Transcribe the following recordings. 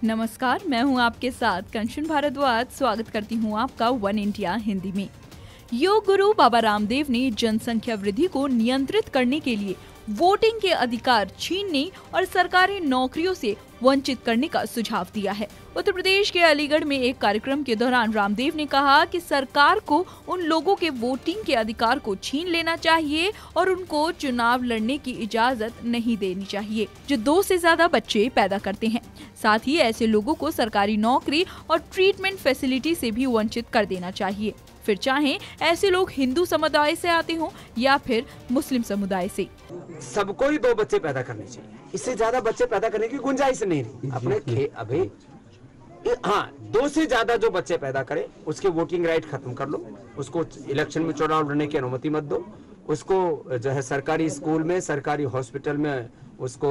नमस्कार, मैं हूं आपके साथ कंचन भारद्वाज। स्वागत करती हूं आपका वन इंडिया हिंदी में। योग गुरु बाबा रामदेव ने जनसंख्या वृद्धि को नियंत्रित करने के लिए वोटिंग के अधिकार छीनने और सरकारी नौकरियों से वंचित करने का सुझाव दिया है। उत्तर प्रदेश के अलीगढ़ में एक कार्यक्रम के दौरान रामदेव ने कहा कि सरकार को उन लोगों के वोटिंग के अधिकार को छीन लेना चाहिए और उनको चुनाव लड़ने की इजाजत नहीं देनी चाहिए जो 2 से ज्यादा बच्चे पैदा करते हैं। साथ ही ऐसे लोगों को सरकारी नौकरी और ट्रीटमेंट फैसिलिटी से भी वंचित कर देना चाहिए, फिर चाहे ऐसे लोग हिंदू समुदाय से आते हों या फिर मुस्लिम समुदाय से। सबको ही 2 बच्चे पैदा करने चाहिए, इससे ज्यादा बच्चे पैदा करने की गुंजाइश नहीं रही अपने अभी। हाँ, 2 से ज्यादा जो बच्चे पैदा करे उसके वोटिंग राइट खत्म कर लो, उसको इलेक्शन में चुनाव लड़ने की अनुमति मत दो, उसको जो है सरकारी स्कूल में, सरकारी हॉस्पिटल में, उसको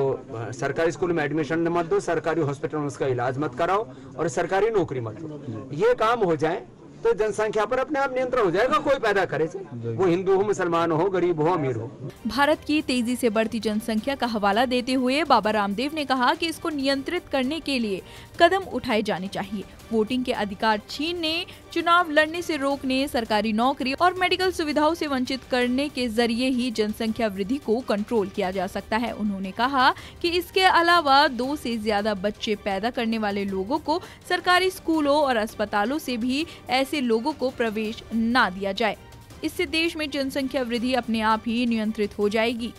सरकारी स्कूल में एडमिशन मत दो, सरकारी हॉस्पिटल में उसका इलाज मत कराओ और सरकारी नौकरी मत दो। ये काम हो जाए तो जनसंख्या पर अपने आप नियंत्रण हो जाएगा। कोई पैदा करे, वो हिंदू हो, मुसलमान हो, गरीब हो, अमीर हो। भारत की तेजी से बढ़ती जनसंख्या का हवाला देते हुए बाबा रामदेव ने कहा कि इसको नियंत्रित करने के लिए कदम उठाए जाने चाहिए। वोटिंग के अधिकार छीनने, चुनाव लड़ने से रोकने, सरकारी नौकरी और मेडिकल सुविधाओं से वंचित करने के जरिए ही जनसंख्या वृद्धि को कंट्रोल किया जा सकता है। उन्होंने कहा कि इसके अलावा 2 से ज्यादा बच्चे पैदा करने वाले लोगों को सरकारी स्कूलों और अस्पतालों से भी ऐसे लोगों को प्रवेश ना दिया जाए। इससे देश में जनसंख्या वृद्धि अपने आप ही नियंत्रित हो जाएगी।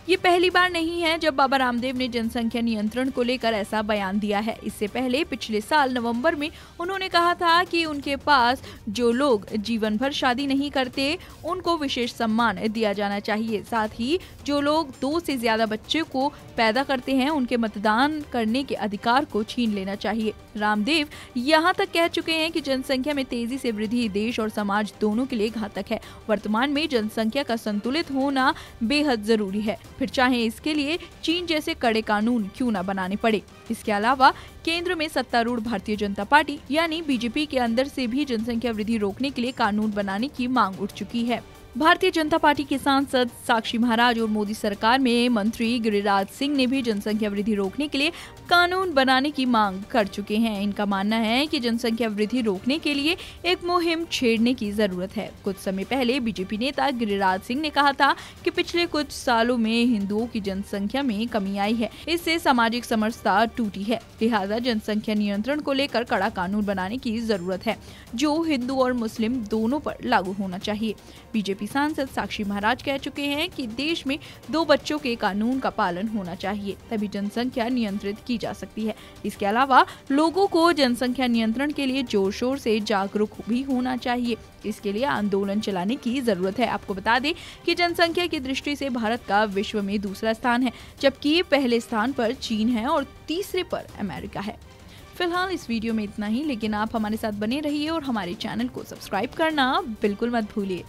ये पहली बार नहीं है जब बाबा रामदेव ने जनसंख्या नियंत्रण को लेकर ऐसा बयान दिया है। इससे पहले पिछले साल नवंबर में उन्होंने कहा था कि उनके पास जो लोग जीवन भर शादी नहीं करते उनको विशेष सम्मान दिया जाना चाहिए। साथ ही जो लोग 2 से ज्यादा बच्चे को पैदा करते हैं उनके मतदान करने के अधिकार को छीन लेना चाहिए। रामदेव यहाँ तक कह चुके हैं कि जनसंख्या में तेजी से वृद्धि देश और समाज दोनों के लिए घातक है। वर्तमान में जनसंख्या का संतुलित होना बेहद जरूरी है, फिर चाहे इसके लिए चीन जैसे कड़े कानून क्यों न बनाने पड़े। इसके अलावा केंद्र में सत्तारूढ़ भारतीय जनता पार्टी यानी बीजेपी के अंदर से भी जनसंख्या वृद्धि रोकने के लिए कानून बनाने की मांग उठ चुकी है। भारतीय जनता पार्टी के सांसद साक्षी महाराज और मोदी सरकार में मंत्री गिरिराज सिंह ने भी जनसंख्या वृद्धि रोकने के लिए कानून बनाने की मांग कर चुके हैं। इनका मानना है कि जनसंख्या वृद्धि रोकने के लिए एक मुहिम छेड़ने की जरूरत है। कुछ समय पहले बीजेपी नेता गिरिराज सिंह ने कहा था कि पिछले कुछ सालों में हिंदुओं की जनसंख्या में कमी आई है, इससे सामाजिक समरसता टूटी है, लिहाजा जनसंख्या नियंत्रण को लेकर कड़ा कानून बनाने की जरूरत है जो हिंदू और मुस्लिम दोनों पर लागू होना चाहिए। बीजेपी सांसद साक्षी महाराज कह चुके हैं कि देश में 2 बच्चों के कानून का पालन होना चाहिए, तभी जनसंख्या नियंत्रित की जा सकती है। इसके अलावा लोगों को जनसंख्या नियंत्रण के लिए जोर शोर से जागरूक भी होना चाहिए। इसके लिए आंदोलन चलाने की जरूरत है। आपको बता दें कि जनसंख्या की दृष्टि से भारत का विश्व में दूसरा स्थान है, जबकि पहले स्थान पर चीन है और तीसरे पर अमेरिका है। फिलहाल इस वीडियो में इतना ही, लेकिन आप हमारे साथ बने रहिए और हमारे चैनल को सब्सक्राइब करना बिल्कुल मत भूलिए।